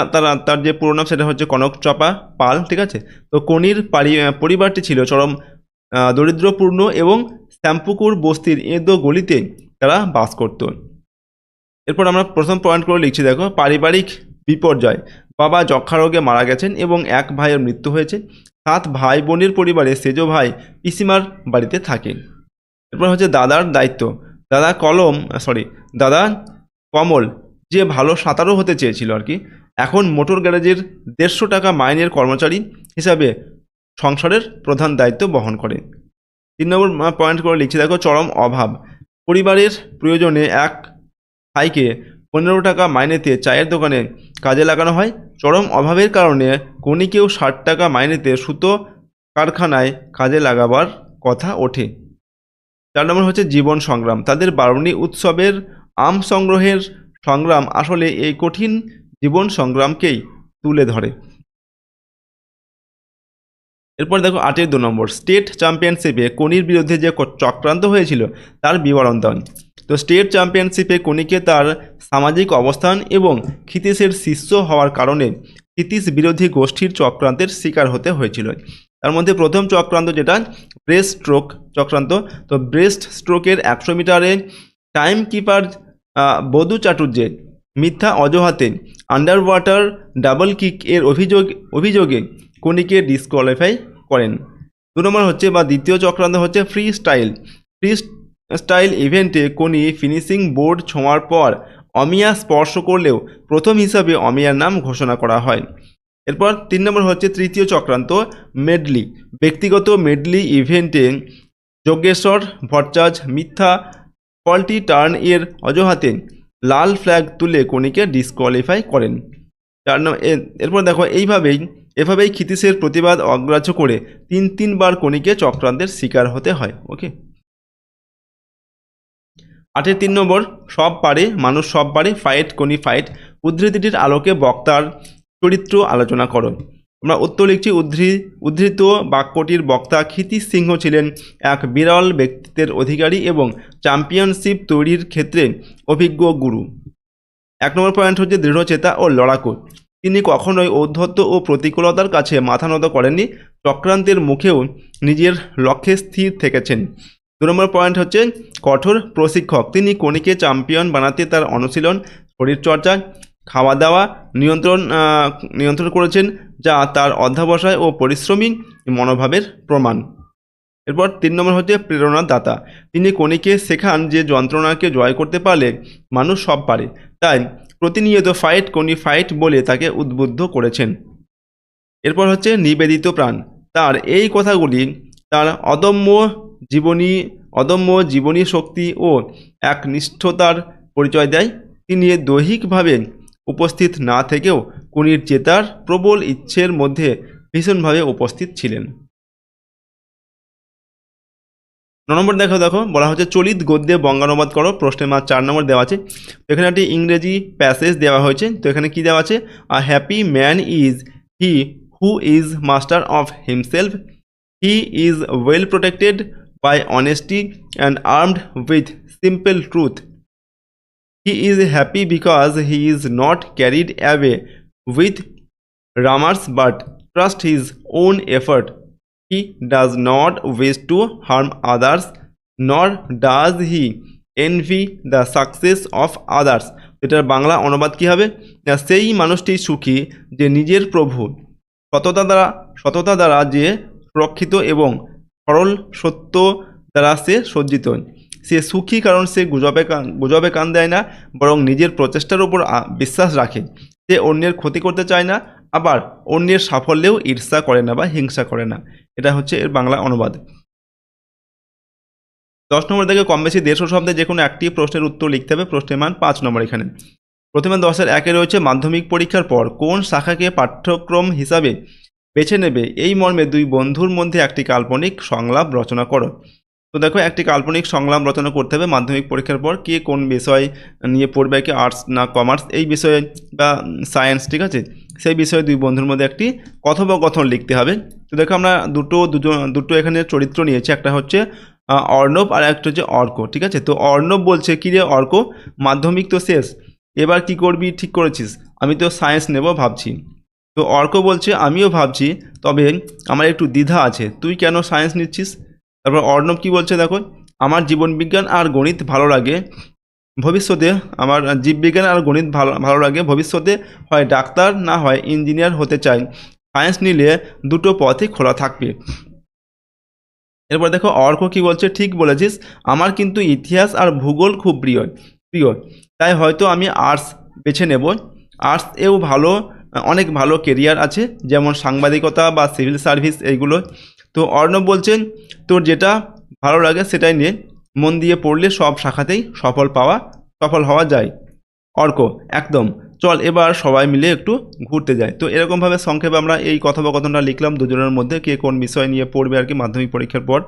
তার যে পুরো নাম সেটা হচ্ছে কনকচাপা পাল, ঠিক আছে। তো কোনির পরিবারটি ছিল চরম দরিদ্রপূর্ণ এবং শ্যামপুকুর বস্তির এঁদো গলিতে তারা বাস করত। এরপর আমরা প্রথম পয়েন্ট করে লিখছি, দেখো পারিবারিক বিপর্যয়। বাবা যক্ষা রোগে মারা গেছেন এবং 1 ভাইয়ের মৃত্যু হয়েছে। 7 ভাই বোনের পরিবারে সেজো ভাই পিসিমার বাড়িতে থাকেন। এরপর হচ্ছে দাদার দায়িত্ব। দাদা কমল যে ভালো সাঁতারও হতে চেয়েছিল আর কি, এখন মোটর গ্যারেজের 150 টাকা মাইনের কর্মচারী হিসাবে সংসারের প্রধান দায়িত্ব বহন করে। 3 নম্বর পয়েন্ট করে লিখছি, দেখো চরম অভাব। পরিবারের প্রয়োজনে 1 ভাইকে 15 টাকা মাইনেতে চায়ের দোকানে কাজে লাগানো হয়। চরম অভাবের কারণে কোনিকেও 60 টাকা মাইনেতে সুতো কারখানায় কাজে লাগাবার কথা ওঠে। 4 নম্বর হচ্ছে জীবন সংগ্রাম। তাদের বারণী উৎসবের আম সংগ্রহের সংগ্রাম আসলে এই কঠিন জীবন সংগ্রামকেই তুলে ধরে। এরপর দেখো 8-এর 2 নম্বর, স্টেট চ্যাম্পিয়নশিপে কোনির বিরুদ্ধে যে চক্রান্ত হয়েছিল তার বিবরণ দাও। তো স্টেট চ্যাম্পিয়নশিপে কোনিকে তার সামাজিক অবস্থান এবং ক্ষিতীশের শিষ্য হওয়ার কারণে ক্ষিতীশ বিরোধী গোষ্ঠীর চক্রান্তের শিকার হতে হয়েছিল। তার মধ্যে প্রথম চক্রান্ত যেটা ব্রেস্ট স্ট্রোক চক্রান্ত। তো ব্রেস্ট স্ট্রোকের 100 মিটারে টাইম কিপার বধু চাটুর্যে মিথ্যা অজুহাতে আন্ডার ওয়াটার ডাবল কিক এর অভিযোগে কোনিকে ডিসকোয়ালিফাই করেন। 2 নম্বর হচ্ছে বা দ্বিতীয় চক্রান্ত হচ্ছে ফ্রি স্টাইল ইভেন্টে কোনি ফিনিশিং বোর্ড ছোঁয়ার পর অমিয়া স্পর্শ করলেও প্রথম হিসাবে অমিয়ার নাম ঘোষণা করা হয়। এরপর 3 নম্বর হচ্ছে তৃতীয় চক্রান্ত মেডলি। ব্যক্তিগত মেডলি ইভেন্টে যজ্ঞেশ্বর ভট্টাচার্য মিথ্যা ফল্টি টার্ন এর অজুহাতে লাল ফ্ল্যাগ তুলে কোনিকে ডিসকোয়ালিফাই করেন। এরপর দেখো এভাবেই ক্ষিতীশের প্রতিবাদ অগ্রাহ্য করে 3 বার কোনিকে চক্রান্তের শিকার হতে হয়। ওকে। 8-এর 3 নম্বর, সব পারে মানুষ সব পারে, ফাইট কোনি ফাইট। উদ্ধৃতিটির আলোকে বক্তার চরিত্র আলোচনা করো। আমরা উত্তর লিখছি, উদ্ধৃত বাক্যটির বক্তা ক্ষিতীশ সিংহ ছিলেন এক বিরল ব্যক্তিত্বের অধিকারী এবং চ্যাম্পিয়নশিপ তৈরির ক্ষেত্রে অভিজ্ঞ গুরু। 1 নম্বর পয়েন্ট হচ্ছে দৃঢ়চেতা ও লড়াকু। তিনি কখনোই ঔদ্ধত্য ও প্রতিকূলতার কাছে মাথা নত করেননি, চক্রান্তের মুখেও নিজের লক্ষ্যে স্থির থেকেছেন। 2 নম্বর পয়েন্ট হচ্ছে কঠোর প্রশিক্ষক। তিনি কোনিকে চ্যাম্পিয়ন বানাতে তার অনুশীলন, শরীরচর্চা, খাওয়া দাওয়া নিয়ন্ত্রণ করেছেন, যা তার অধ্যবসায় ও পরিশ্রমী মনোভাবের প্রমাণ। এরপর 3 নম্বর হচ্ছে প্রেরণাদাতা। তিনি কোনিকে শেখান যে যন্ত্রণাকে জয় করতে পারলে মানুষ সব পারে, তাই প্রতিনিয়ত ফাইট কোনি ফাইট বলে তাকে উদ্বুদ্ধ করেছেন। এরপর হচ্ছে নিবেদিত প্রাণ। তার এই কথাগুলি তার অদম্য জীবনী শক্তি ও একনিষ্ঠতার পরিচয় দেয়। তিনি দৈহিকভাবে উপস্থিত না থেকেও কোনির জেতার প্রবল ইচ্ছের মধ্যে ভীষণভাবে উপস্থিত ছিলেন। 9 নম্বর দেখো বলা হচ্ছে চলিত গদ্যে বঙ্গানুবাদ করো। প্রশ্নের মান 4 নম্বর দেওয়া আছে। তো এখানে একটি ইংরেজি প্যাসেজ দেওয়া হয়েছে। তো এখানে কি দেওয়া আছে, a happy man is he who is master of himself. He is well protected by honesty and armed with simple truth. He is happy because he is not carried away with rumors but trusts his own effort. He does not wish to harm others, nor does he envy the success of others. এটার বাংলা অনুবাদ কি হবে? সেই মানুষটি সুখী যে নিজের প্রভু সততা দ্বারা যে সুরক্ষিত এবং সরল সত্য দ্বারা সে সজ্জিত। সে সুখী কারণ সে গুজবে কান দেয় না, বরং নিজের প্রচেষ্টার উপর বিশ্বাস রাখে। সে অন্যের ক্ষতি করতে চায় না, আবার অন্যের সাফল্যেও ঈর্ষা করে না বা হিংসা করে না। এটা হচ্ছে এর বাংলা অনুবাদ। 10 নম্বর থেকে কম বেশি 150 শব্দে যে কোনো একটি প্রশ্নের উত্তর লিখতে হবে। প্রশ্নের মান 5 নম্বর। এখানে প্রথমে 10-এর 1-এ রয়েছে মাধ্যমিক পরীক্ষার পর কোন শাখাকে পাঠ্যক্রম হিসাবে বেছে নেবে এই মর্মে দুই বন্ধুর মধ্যে একটি কাল্পনিক সংলাপ রচনা করো। তো দেখো, একটি কাল্পনিক সংলাপ রচনা করতে হবে মাধ্যমিক পরীক্ষার পর। কে কোন বিষয় নিয়ে পড়বে, কি আর্টস না কমার্স, এই বিষয়ে বা সায়েন্স, ঠিক আছে, সেই বিষয়ে দুই বন্ধুর মধ্যে একটি কথোপকথন লিখতে হবে। তো দেখো, আমরা দুটো এখানে চরিত্র নিয়েছি, একটা হচ্ছে অর্ণব আর একটা হচ্ছে অর্ক, ঠিক আছে। তো অর্ণব বলছে, কী রে অর্ক, মাধ্যমিক তো শেষ, এবার কি করবি ঠিক করেছিস? আমি তো সায়েন্স নেব ভাবছি। তো অর্ক বলছে, আমিও ভাবছি, তবে আমার একটু দ্বিধা আছে, তুই কেন সায়েন্স নিচ্ছিস? তারপর অর্ণব কি বলছে দেখো, আমার জীবনবিজ্ঞান আর গণিত ভালো লাগে, ভবিষ্যতে আমার জীববিজ্ঞান আর গণিত ভালো লাগে, ভবিষ্যতে হয় ডাক্তার না হয় ইঞ্জিনিয়ার হতে চাই, সায়েন্স নিলে দুটো পথই খোলা থাকবে। এরপর দেখো অর্ক কি বলছে, ঠিক বলেছিস, আমার কিন্তু ইতিহাস আর ভূগোল খুব প্রিয়, তাই হয়তো আমি আর্টস বেছে নেব। আর্টস এও অনেক ভালো কেরিয়ার আছে, যেমন সাংবাদিকতা বা সিভিল সার্ভিস এইগুলো। তো অর্ণব বলছেন, তোর যেটা ভালো লাগে সেটাই নিয়ে, মন দিয়ে পড়লে সব শাখাতেই সফল হওয়া যায়। অর্ক, একদম, চল এবার সবাই মিলে একটু ঘুরতে যাই। তো এরকমভাবে সংক্ষেপে আমরা এই কথোপকথনটা লিখলাম দুজনের মধ্যে, কে কোন বিষয় নিয়ে পড়বে আর কি মাধ্যমিক পরীক্ষার পর।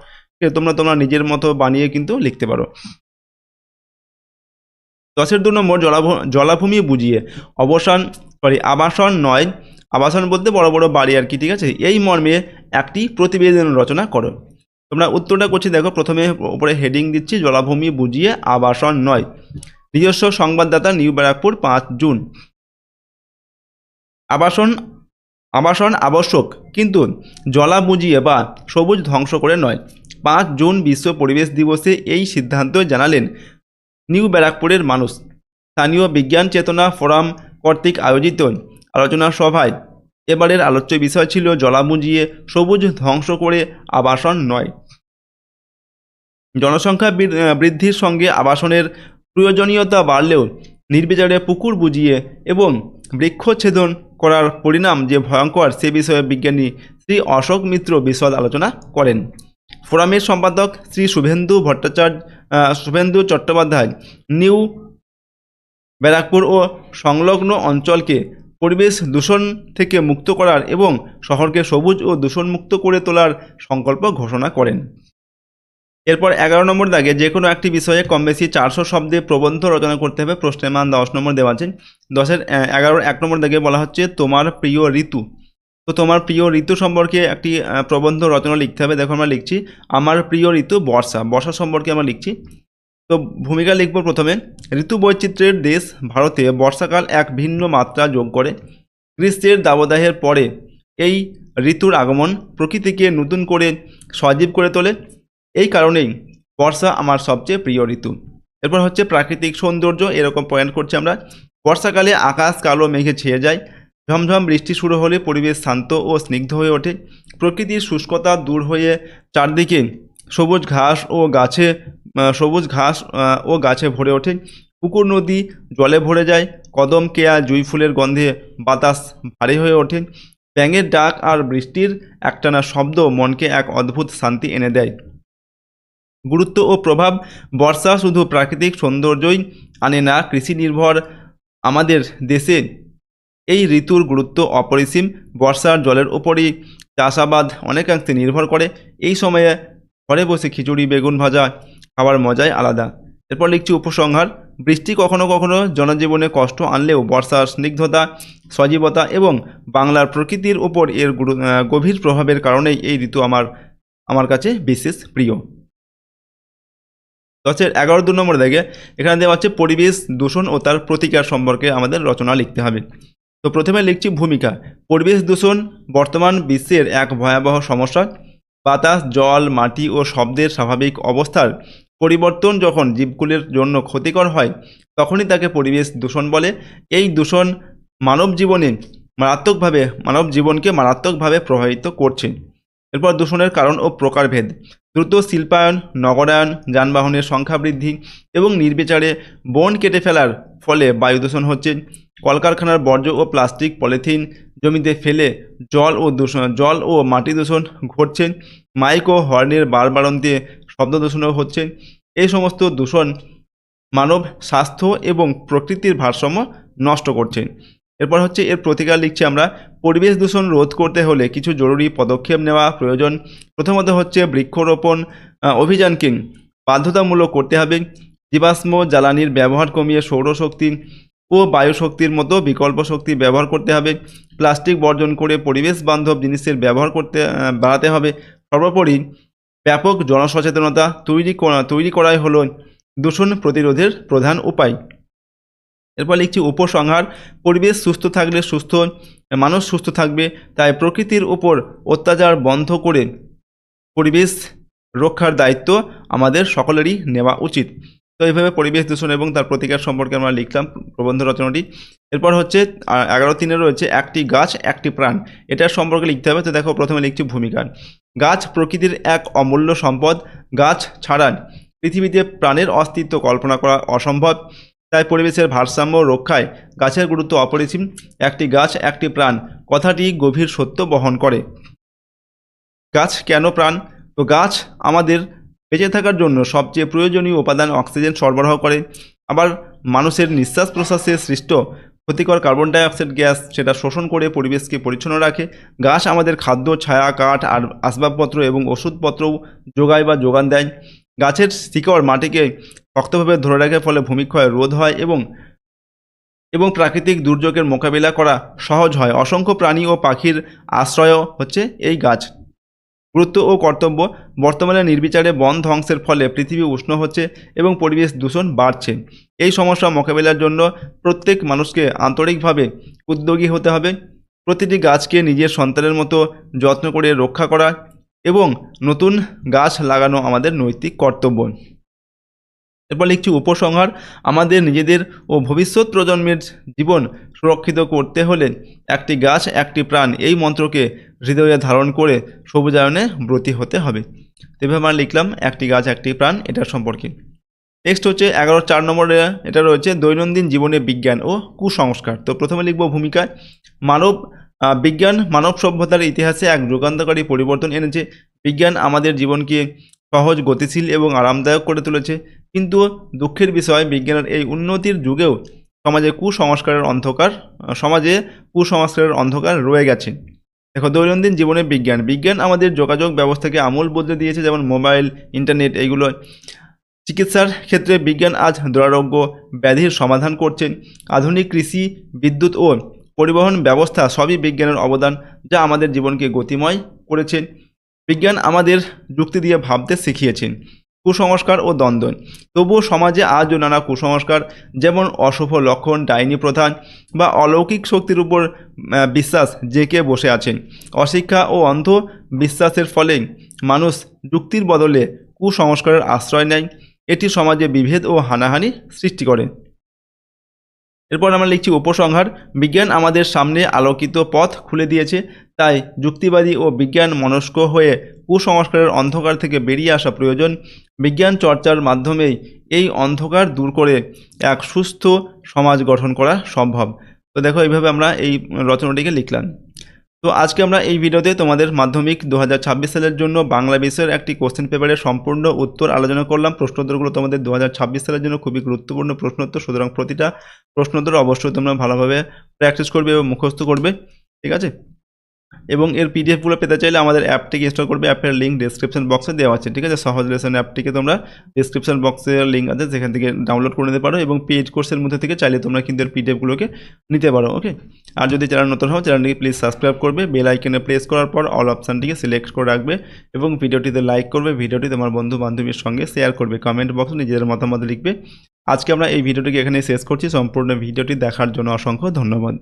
তোমরা নিজের মতো বানিয়ে কিন্তু লিখতে পারো। 10-এর 2 নম্বর, জলাভূমি বুঝিয়ে আবাসন নয়, আবাসন বলতে বড় বড় বাড়ি আর কি, ঠিক আছে, এই মর্মে একটি প্রতিবেদন রচনা করো। তোমরা উত্তরটা করছি দেখো, প্রথমে উপরে হেডিং দিচ্ছি, জলাভূমি বুঝিয়ে আবাসন নয়। নিজস্ব সংবাদদাতা, নিউ ব্যারাকপুর, 5 জুন। আবাসন আবশ্যক, কিন্তু জলা বুঝিয়ে বা সবুজ ধ্বংস করে নয়। 5 জুন বিশ্ব পরিবেশ দিবসে এই সিদ্ধান্ত জানালেন নিউ ব্যারাকপুরের মানুষ। স্থানীয় বিজ্ঞান চেতনা ফোরাম কর্তৃক আয়োজিত আলোচনা সভায় এবারের আলোচ্য বিষয় ছিল জলা বুঝিয়ে সবুজ ধ্বংস করে আবাসন নয়। জনসংখ্যা বৃদ্ধির সঙ্গে আবাসনের প্রয়োজনীয়তা বাড়লেও নির্বিচারে পুকুর বুঝিয়ে এবং বৃক্ষচ্ছেদন করার পরিণাম যে ভয়ঙ্কর সে বিষয়ে বিজ্ঞানী শ্রী অশোক মিত্র বিশদ আলোচনা করেন। ফোরামের সম্পাদক শ্রী শুভেন্দু চট্টোপাধ্যায় নিউ ব্যারাকপুর ও সংলগ্ন অঞ্চলকে পরিবেশ দূষণ থেকে মুক্ত করার এবং শহরকে সবুজ ও দূষণমুক্ত করে তোলার সংকল্প ঘোষণা করেন। এরপর 11 নম্বর দাগে যে কোনো একটি বিষয়ে কম বেশি 400 শব্দে প্রবন্ধ রচনা করতে হবে। প্রশ্নের মান 10 নম্বর দেওয়া আছে। 10-এর 1 নম্বর দাগে বলা হচ্ছে তোমার প্রিয় ঋতু। তো তোমার প্রিয় ঋতু সম্পর্কে একটি প্রবন্ধ রচনা লিখতে হবে। দেখো, আমরা লিখছি আমার প্রিয় ঋতু বর্ষা সম্পর্কে আমরা লিখছি। তো ভূমিকা লিখব প্রথমে, ঋতু বৈচিত্র্যের দেশ ভারতে বর্ষাকাল এক ভিন্ন মাত্রা যোগ করে। গ্রীষ্মের দাবদাহের পরে এই ঋতুর আগমন প্রকৃতিকে নতুন করে সজীব করে তোলে, এই কারণেই বর্ষা আমার সবচেয়ে প্রিয় ঋতু। এরপর হচ্ছে প্রাকৃতিক সৌন্দর্য, এরকম পয়েন্ট করছি আমরা। বর্ষাকালে আকাশ কালো মেঘে ছেয়ে যায়, ঝমঝম বৃষ্টি শুরু হলে পরিবেশ শান্ত ও স্নিগ্ধ হয়ে ওঠে, প্রকৃতির শুষ্কতা দূর হয়ে চারদিকে সবুজ ঘাস ও গাছে ভরে ওঠে, পুকুর নদী জলে ভরে যায়, কদম কেয়া জুঁই ফুলের গন্ধে বাতাস ভারী হয়ে ওঠে, ব্যাঙের ডাক আর বৃষ্টির একটানা শব্দ মনকে এক অদ্ভুত শান্তি এনে দেয়। গুরুত্ব ও প্রভাব, বর্ষা শুধু প্রাকৃতিক সৌন্দর্যই আনে না, কৃষি নির্ভর আমাদের দেশে এই ঋতুর গুরুত্ব অপরিসীম। বর্ষার জলের ওপরই চাষাবাদ অনেকাংশে নির্ভর করে। এই সময়ে ঘরে বসে খিচুড়ি বেগুন ভাজা খাওয়ার মজাই আলাদা। এরপর লিখছি উপসংহার, বৃষ্টি কখনো কখনো জনজীবনে কষ্ট আনলেও বর্ষার স্নিগ্ধতা, সজীবতা এবং বাংলার প্রকৃতির উপর এর গভীর প্রভাবের কারণেই এই ঋতু আমার কাছে বিশেষ প্রিয়। তো হচ্ছে 11 নম্বরে দেখে এখানে দেওয়া হচ্ছে পরিবেশ দূষণ ও তার প্রতিকার সম্পর্কে আমাদের রচনা লিখতে হবে। তো প্রথমে লিখছি ভূমিকা। পরিবেশ দূষণ বর্তমান বিশ্বের এক ভয়াবহ সমস্যা। বাতাস, জল, মাটি ও শব্দের স্বাভাবিক অবস্থার পরিবর্তন যখন জীবকুলের জন্য ক্ষতিকর হয় তখনই তাকে পরিবেশ দূষণ বলে। এই দূষণ মানব জীবনকে মারাত্মকভাবে প্রভাবিত করছে। এরপর দূষণের কারণ ও প্রকারভেদ। দ্রুত শিল্পায়ন, নগরায়ন, যানবাহনের সংখ্যা বৃদ্ধি এবং নির্বিচারে বন কেটে ফেলার ফলে বায়ু দূষণ হচ্ছে। কলকারখানার বর্জ্য ও প্লাস্টিক পলিথিন জমিতে ফেলে জল ও মাটি দূষণ ঘটছে। মাইক ও হর্নের বাড়বাড়ন্তে শব্দ দূষণও হচ্ছে। এই সমস্ত দূষণ মানব স্বাস্থ্য এবং প্রকৃতির ভারসাম্য নষ্ট করছে। এরপর হচ্ছে এর প্রতিকার লিখছি আমরা। পরিবেশ দূষণ রোধ করতে হলে কিছু জরুরি পদক্ষেপ নেওয়া প্রয়োজন। প্রথমত হচ্ছে বৃক্ষরোপণ অভিযানকে বাধ্যতামূলক করতে হবে। জীবাশ্ম জ্বালানির ব্যবহার কমিয়ে সৌরশক্তি ও বায়ুশক্তির মতো বিকল্প শক্তি ব্যবহার করতে হবে। প্লাস্টিক বর্জন করে পরিবেশ বান্ধব জিনিসের ব্যবহার বাড়াতে হবে। সর্বোপরি ব্যাপক জনসচেতনতা তৈরি করাই হলো দূষণ প্রতিরোধের প্রধান উপায়। এরপর লিখছি উপসংহার। পরিবেশ সুস্থ থাকলে মানুষ সুস্থ থাকবে। তাই প্রকৃতির উপর অত্যাচার বন্ধ করে পরিবেশ রক্ষার দায়িত্ব আমাদের সকলেরই নেওয়া উচিত। তো এইভাবে পরিবেশ দূষণ এবং তার প্রতিকার সম্পর্কে আমরা লিখলাম প্রবন্ধ রচনাটি। এরপর হচ্ছে 11.3 রয়েছে একটি গাছ একটি প্রাণ, এটার সম্পর্কে লিখতে হবে। তো দেখো প্রথমে লিখছি ভূমিকা। গাছ প্রকৃতির এক অমূল্য সম্পদ। গাছ ছাড়া পৃথিবীতে প্রাণের অস্তিত্ব কল্পনা করা অসম্ভব। তাই পরিবেশের ভারসাম্য রক্ষায় গাছের গুরুত্ব অপরিসীম। একটি গাছ একটি প্রাণ কথাটি গভীর সত্য বহন করে। গাছ কেন প্রাণ? তো গাছ আমাদের বেঁচে থাকার জন্য সবচেয়ে প্রয়োজনীয় উপাদান অক্সিজেন সরবরাহ করে। আবার মানুষের নিঃশ্বাস প্রশ্বাসে সৃষ্ট ক্ষতিকর কার্বন ডাইঅক্সাইড গ্যাস সেটা শোষণ করে পরিবেশকে পরিচ্ছন্ন রাখে। গাছ আমাদের খাদ্য, ছায়া, কাঠ আর আসবাবপত্র এবং ওষুধপত্রও যোগান দেয়। গাছের শিকড় মাটিকে শক্তভাবে ধরে রাখার ফলে ভূমিক্ষয় রোধ হয় এবং প্রাকৃতিক দুর্যোগের মোকাবিলা করা সহজ হয়। অসংখ্য প্রাণী ও পাখির আশ্রয় হচ্ছে এই গাছ। গুরুত্ব ও কর্তব্য। বর্তমানে নির্বিচারে বন ধ্বংসের ফলে পৃথিবী উষ্ণ হচ্ছে এবং পরিবেশ দূষণ বাড়ছে। এই সমস্যা মোকাবিলার জন্য প্রত্যেক মানুষকে আন্তরিকভাবে উদ্যোগী হতে হবে। প্রতিটি গাছকে নিজের সন্তানের মতো যত্ন করে রক্ষা করা এবং নতুন গাছ লাগানো আমাদের নৈতিক কর্তব্য। এরপর লিখছি উপসংহার। আমাদের নিজেদের ও ভবিষ্যৎ প্রজন্মের জীবন সুরক্ষিত করতে হলে একটি গাছ একটি প্রাণ এই মন্ত্রকে হৃদয়ে ধারণ করে সবুজায়নে ব্রতী হতে হবে। এভাবে আমরা লিখলাম একটি গাছ একটি প্রাণ এটার সম্পর্কে। নেক্সট হচ্ছে 11.4 নম্বরে এটা রয়েছে দৈনন্দিন জীবনে বিজ্ঞান ও কুসংস্কার। তো প্রথমে লিখব ভূমিকায়। বিজ্ঞান মানব সভ্যতার ইতিহাসে এক যুগান্তকারী পরিবর্তন এনেছে। বিজ্ঞান আমাদের জীবনকে সহজ, গতিশীল এবং আরামদায়ক করে তুলেছে। কিন্তু দুঃখের বিষয়, বিজ্ঞানের এই উন্নতির যুগেও সমাজে কুসংস্কারের অন্ধকার রয়ে গেছে। দেখো, দৈনন্দিন জীবনে বিজ্ঞান আমাদের যোগাযোগ ব্যবস্থাকে আমূল বদলে দিয়েছে। যেমন মোবাইল, ইন্টারনেট এইগুলো। চিকিৎসার ক্ষেত্রে বিজ্ঞান আজ দুরারোগ্য ব্যাধির সমাধান করছে। আধুনিক কৃষি, বিদ্যুৎ ও পরিবহন ব্যবস্থা সবই বিজ্ঞানের অবদান, যা আমাদের জীবনকে গতিময় করেছে। বিজ্ঞান আমাদের যুক্তি দিয়ে ভাবতে শিখিয়েছেন। কুসংস্কার ও দ্বন্দ্ব। তবুও সমাজে আজও নানা কুসংস্কার, যেমন অশুভ লক্ষণ, ডাইনি প্রথা বা অলৌকিক শক্তির উপর বিশ্বাস জেঁকে বসে আছেন। অশিক্ষা ও অন্ধ বিশ্বাসের ফলে মানুষ যুক্তির বদলে কুসংস্কারের আশ্রয় নেয়। এটি সমাজে বিভেদ ও হানাহানি সৃষ্টি করে। এরপর আমরা লিখছি উপসংহার। বিজ্ঞান আমাদের সামনে আলোকিত পথ খুলে দিয়েছে। তাই যুক্তিবাদী ও বিজ্ঞান মনস্ক হয়ে কুসংস্কারের অন্ধকার থেকে বেরিয়ে আসা প্রয়োজন। বিজ্ঞান চর্চার মাধ্যমেই এই অন্ধকার দূর করে এক সুস্থ সমাজ গঠন করা সম্ভব। তো দেখো, এইভাবে আমরা এই রচনাটিকে লিখলাম। তো আজকে আমরা এই ভিডিওতে তোমাদের মাধ্যমিক 2026 সালের জন্য বাংলা বিষয়ের একটি কোশ্চেন পেপারের সম্পূর্ণ উত্তর আলোচনা করলাম। প্রশ্নোত্তরগুলো তোমাদের 2026 সালের জন্য খুবই গুরুত্বপূর্ণ প্রশ্নোত্তর, সুতরাং প্রতিটা প্রশ্নোত্তর অবশ্যই তোমরা ভালোভাবে প্র্যাকটিস করবে এবং মুখস্থ করবে। ঠিক আছে? এবং এর পিডিএফগুলো পেতে চাইলে আমাদের অ্যাপটিকে ইনস্টল করবে। অ্যাপের লিঙ্ক ডেসক্রিপশন বক্সে দেওয়া আছে, ঠিক আছে। সহজ লেসন অ্যাপটিকে তোমরা ডেসক্রিপশন বক্সে লিঙ্ক আছে, সেখান থেকে ডাউনলোড করে নিতে পারো এবং পেইড কোর্সের মধ্যে থেকে চাইলে তোমরা কিন্তু এর পিডিএফগুলোকে নিতে পারো। ওকে, আর যদি চ্যানেল নতুন হও চ্যানেলটিকে প্লিজ সাবস্ক্রাইব করবে, বেল আইকনে প্রেস করার পর অল অপশানটিকে সিলেক্ট করে রাখবে এবং ভিডিওটিতে লাইক করবে, ভিডিওটি তোমার বন্ধু বান্ধবীর সঙ্গে শেয়ার করবে, কমেন্ট বক্সে নিজেদের মতামত লিখবে। আজকে আমরা এই ভিডিওটিকে এখানে শেষ করছি। সম্পূর্ণ ভিডিওটি দেখার জন্য অসংখ্য ধন্যবাদ।